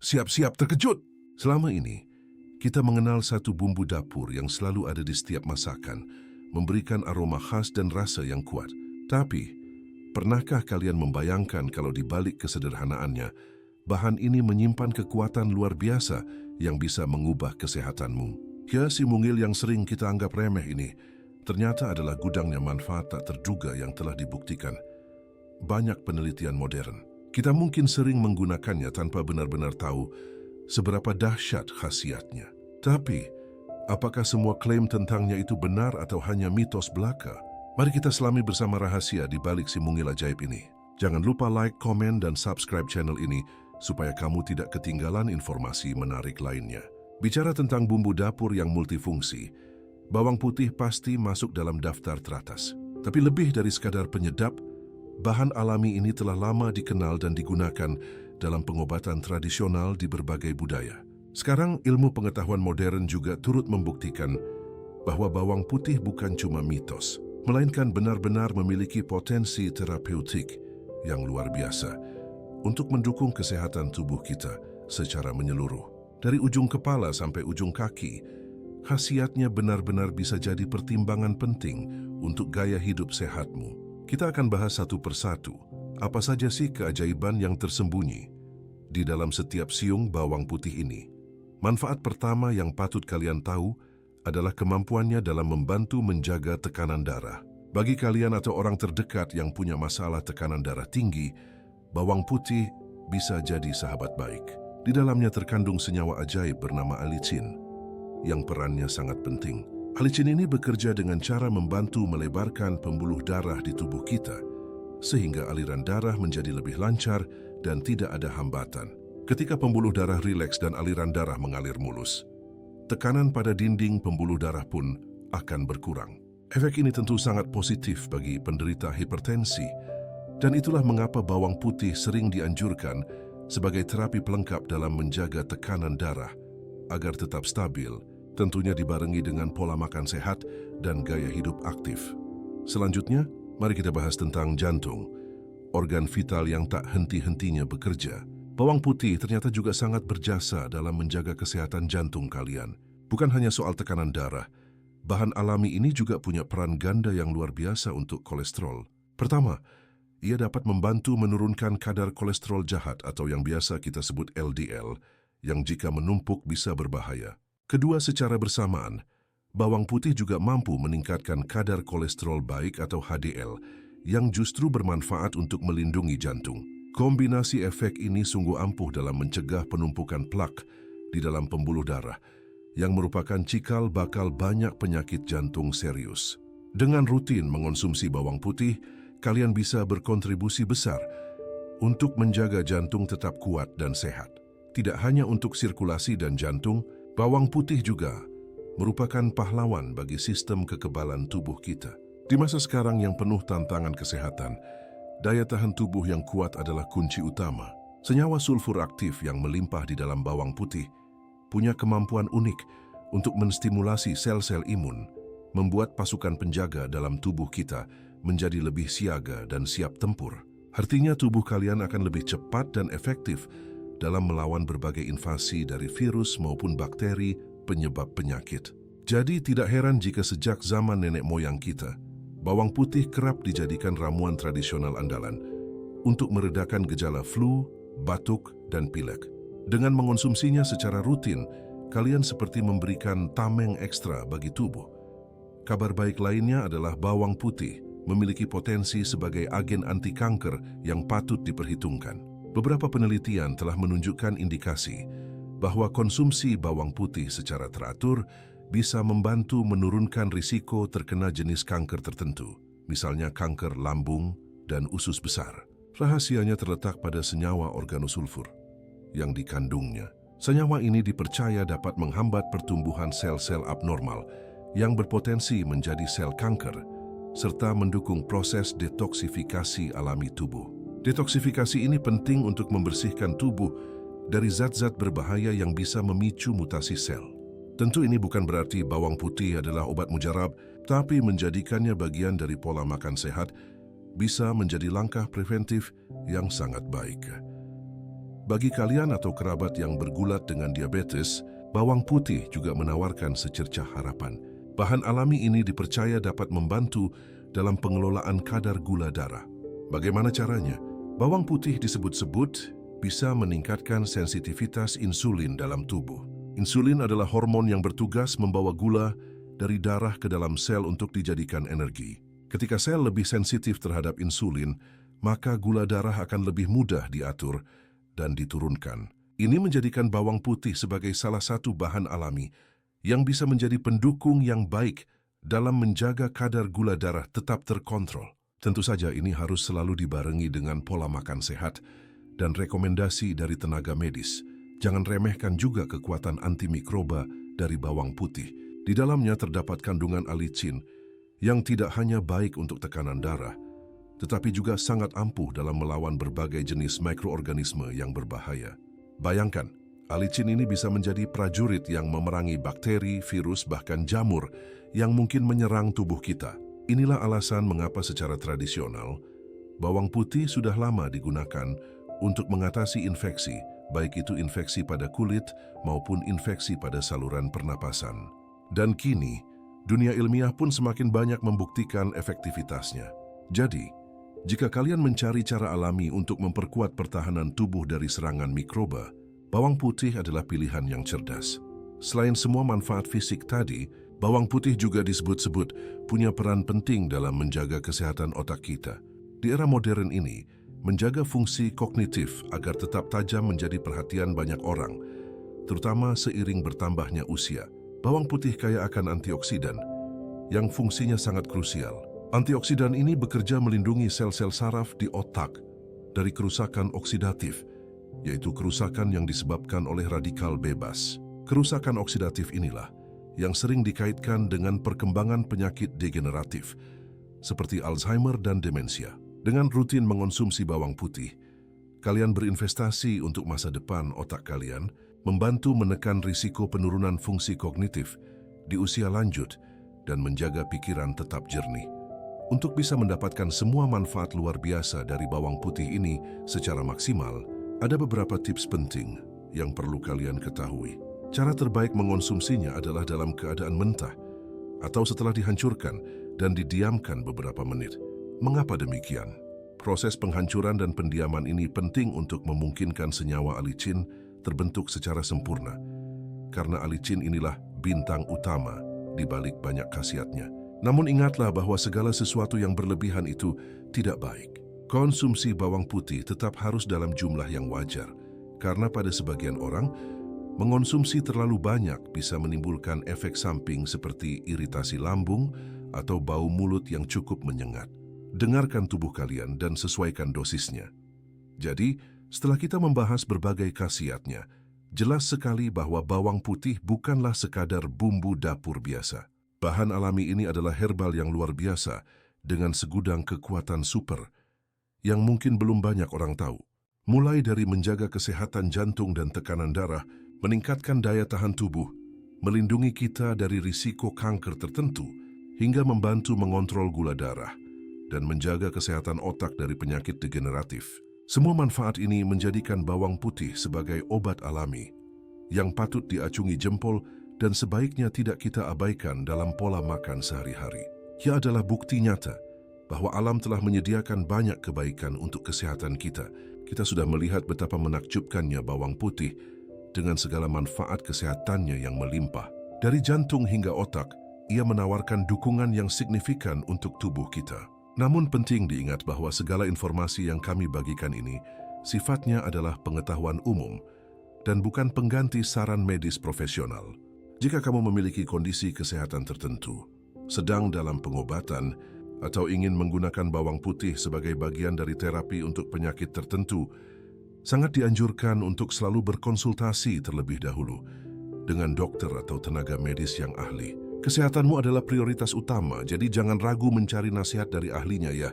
Siap-siap terkejut! Selama ini, kita mengenal satu bumbu dapur yang selalu ada di setiap masakan, memberikan aroma khas dan rasa yang kuat. Tapi, pernahkah kalian membayangkan kalau di balik kesederhanaannya, bahan ini menyimpan kekuatan luar biasa yang bisa mengubah kesehatanmu? Ya, si mungil yang sering kita anggap remeh ini, ternyata adalah gudangnya manfaat tak terduga yang telah dibuktikan. Banyak penelitian modern. Kita mungkin sering menggunakannya tanpa benar-benar tahu seberapa dahsyat khasiatnya. Tapi, apakah semua klaim tentangnya itu benar atau hanya mitos belaka? Mari kita selami bersama rahasia di balik si mungil ajaib ini. Jangan lupa like, komen, dan subscribe channel ini supaya kamu tidak ketinggalan informasi menarik lainnya. Bicara tentang bumbu dapur yang multifungsi, bawang putih pasti masuk dalam daftar teratas. Tapi lebih dari sekadar penyedap, bahan alami ini telah lama dikenal dan digunakan dalam pengobatan tradisional di berbagai budaya. Sekarang ilmu pengetahuan modern juga turut membuktikan bahwa bawang putih bukan cuma mitos, melainkan benar-benar memiliki potensi terapeutik yang luar biasa untuk mendukung kesehatan tubuh kita secara menyeluruh. Dari ujung kepala sampai ujung kaki, khasiatnya benar-benar bisa jadi pertimbangan penting untuk gaya hidup sehatmu. Kita akan bahas satu persatu, apa saja sih keajaiban yang tersembunyi di dalam setiap siung bawang putih ini. Manfaat pertama yang patut kalian tahu adalah kemampuannya dalam membantu menjaga tekanan darah. Bagi kalian atau orang terdekat yang punya masalah tekanan darah tinggi, bawang putih bisa jadi sahabat baik. Di dalamnya terkandung senyawa ajaib bernama allicin, yang perannya sangat penting. Allicin ini bekerja dengan cara membantu melebarkan pembuluh darah di tubuh kita, sehingga aliran darah menjadi lebih lancar dan tidak ada hambatan. Ketika pembuluh darah rileks dan aliran darah mengalir mulus, tekanan pada dinding pembuluh darah pun akan berkurang. Efek ini tentu sangat positif bagi penderita hipertensi, dan itulah mengapa bawang putih sering dianjurkan sebagai terapi pelengkap dalam menjaga tekanan darah agar tetap stabil, tentunya dibarengi dengan pola makan sehat dan gaya hidup aktif. Selanjutnya, mari kita bahas tentang jantung, organ vital yang tak henti-hentinya bekerja. Bawang putih ternyata juga sangat berjasa dalam menjaga kesehatan jantung kalian. Bukan hanya soal tekanan darah, bahan alami ini juga punya peran ganda yang luar biasa untuk kolesterol. Pertama, ia dapat membantu menurunkan kadar kolesterol jahat atau yang biasa kita sebut LDL, yang jika menumpuk bisa berbahaya. Kedua, secara bersamaan, bawang putih juga mampu meningkatkan kadar kolesterol baik atau HDL, yang justru bermanfaat untuk melindungi jantung. Kombinasi efek ini sungguh ampuh dalam mencegah penumpukan plak di dalam pembuluh darah, yang merupakan cikal bakal banyak penyakit jantung serius. Dengan rutin mengonsumsi bawang putih, kalian bisa berkontribusi besar untuk menjaga jantung tetap kuat dan sehat. Tidak hanya untuk sirkulasi dan jantung, bawang putih juga merupakan pahlawan bagi sistem kekebalan tubuh kita. Di masa sekarang yang penuh tantangan kesehatan, daya tahan tubuh yang kuat adalah kunci utama. Senyawa sulfur aktif yang melimpah di dalam bawang putih punya kemampuan unik untuk menstimulasi sel-sel imun, membuat pasukan penjaga dalam tubuh kita menjadi lebih siaga dan siap tempur. Artinya tubuh kalian akan lebih cepat dan efektif dalam melawan berbagai invasi dari virus maupun bakteri penyebab penyakit. Jadi tidak heran jika sejak zaman nenek moyang kita, bawang putih kerap dijadikan ramuan tradisional andalan untuk meredakan gejala flu, batuk, dan pilek. Dengan mengonsumsinya secara rutin, kalian seperti memberikan tameng ekstra bagi tubuh. Kabar baik lainnya adalah bawang putih memiliki potensi sebagai agen anti kanker yang patut diperhitungkan. Beberapa penelitian telah menunjukkan indikasi bahwa konsumsi bawang putih secara teratur bisa membantu menurunkan risiko terkena jenis kanker tertentu, misalnya kanker lambung dan usus besar. Rahasianya terletak pada senyawa organosulfur yang dikandungnya. Senyawa ini dipercaya dapat menghambat pertumbuhan sel-sel abnormal yang berpotensi menjadi sel kanker, serta mendukung proses detoksifikasi alami tubuh. Detoksifikasi ini penting untuk membersihkan tubuh dari zat-zat berbahaya yang bisa memicu mutasi sel. Tentu ini bukan berarti bawang putih adalah obat mujarab, tapi menjadikannya bagian dari pola makan sehat bisa menjadi langkah preventif yang sangat baik. Bagi kalian atau kerabat yang bergulat dengan diabetes, bawang putih juga menawarkan secercah harapan. Bahan alami ini dipercaya dapat membantu dalam pengelolaan kadar gula darah. Bagaimana caranya? Bawang putih disebut-sebut bisa meningkatkan sensitivitas insulin dalam tubuh. Insulin adalah hormon yang bertugas membawa gula dari darah ke dalam sel untuk dijadikan energi. Ketika sel lebih sensitif terhadap insulin, maka gula darah akan lebih mudah diatur dan diturunkan. Ini menjadikan bawang putih sebagai salah satu bahan alami yang bisa menjadi pendukung yang baik dalam menjaga kadar gula darah tetap terkontrol. Tentu saja ini harus selalu dibarengi dengan pola makan sehat dan rekomendasi dari tenaga medis. Jangan remehkan juga kekuatan antimikroba dari bawang putih. Di dalamnya terdapat kandungan alicin yang tidak hanya baik untuk tekanan darah, tetapi juga sangat ampuh dalam melawan berbagai jenis mikroorganisme yang berbahaya. Bayangkan, alicin ini bisa menjadi prajurit yang memerangi bakteri, virus, bahkan jamur yang mungkin menyerang tubuh kita. Inilah alasan mengapa secara tradisional, bawang putih sudah lama digunakan untuk mengatasi infeksi, baik itu infeksi pada kulit maupun infeksi pada saluran pernapasan. Dan kini, dunia ilmiah pun semakin banyak membuktikan efektivitasnya. Jadi, jika kalian mencari cara alami untuk memperkuat pertahanan tubuh dari serangan mikroba, bawang putih adalah pilihan yang cerdas. Selain semua manfaat fisik tadi, bawang putih juga disebut-sebut punya peran penting dalam menjaga kesehatan otak kita. Di era modern ini, menjaga fungsi kognitif agar tetap tajam menjadi perhatian banyak orang, terutama seiring bertambahnya usia. Bawang putih kaya akan antioksidan, yang fungsinya sangat krusial. Antioksidan ini bekerja melindungi sel-sel saraf di otak dari kerusakan oksidatif, yaitu kerusakan yang disebabkan oleh radikal bebas. Kerusakan oksidatif inilah yang sering dikaitkan dengan perkembangan penyakit degeneratif, seperti Alzheimer dan demensia. Dengan rutin mengonsumsi bawang putih, kalian berinvestasi untuk masa depan otak kalian, membantu menekan risiko penurunan fungsi kognitif di usia lanjut, dan menjaga pikiran tetap jernih. Untuk bisa mendapatkan semua manfaat luar biasa dari bawang putih ini secara maksimal, ada beberapa tips penting yang perlu kalian ketahui. Cara terbaik mengonsumsinya adalah dalam keadaan mentah atau setelah dihancurkan dan didiamkan beberapa menit. Mengapa demikian? Proses penghancuran dan pendiaman ini penting untuk memungkinkan senyawa alicin terbentuk secara sempurna, karena alicin inilah bintang utama di balik banyak khasiatnya. Namun ingatlah bahwa segala sesuatu yang berlebihan itu tidak baik. Konsumsi bawang putih tetap harus dalam jumlah yang wajar, karena pada sebagian orang, mengonsumsi terlalu banyak bisa menimbulkan efek samping seperti iritasi lambung atau bau mulut yang cukup menyengat. Dengarkan tubuh kalian dan sesuaikan dosisnya. Jadi, setelah kita membahas berbagai khasiatnya, jelas sekali bahwa bawang putih bukanlah sekadar bumbu dapur biasa. Bahan alami ini adalah herbal yang luar biasa dengan segudang kekuatan super yang mungkin belum banyak orang tahu. Mulai dari menjaga kesehatan jantung dan tekanan darah, meningkatkan daya tahan tubuh, melindungi kita dari risiko kanker tertentu, hingga membantu mengontrol gula darah dan menjaga kesehatan otak dari penyakit degeneratif. Semua manfaat ini menjadikan bawang putih sebagai obat alami yang patut diacungi jempol dan sebaiknya tidak kita abaikan dalam pola makan sehari-hari. Ia adalah bukti nyata bahwa alam telah menyediakan banyak kebaikan untuk kesehatan kita. Kita sudah melihat betapa menakjubkannya bawang putih dengan segala manfaat kesehatannya yang melimpah. Dari jantung hingga otak, ia menawarkan dukungan yang signifikan untuk tubuh kita. Namun penting diingat bahwa segala informasi yang kami bagikan ini sifatnya adalah pengetahuan umum dan bukan pengganti saran medis profesional. Jika kamu memiliki kondisi kesehatan tertentu, sedang dalam pengobatan, atau ingin menggunakan bawang putih sebagai bagian dari terapi untuk penyakit tertentu, sangat dianjurkan untuk selalu berkonsultasi terlebih dahulu dengan dokter atau tenaga medis yang ahli. Kesehatanmu adalah prioritas utama, jadi jangan ragu mencari nasihat dari ahlinya ya.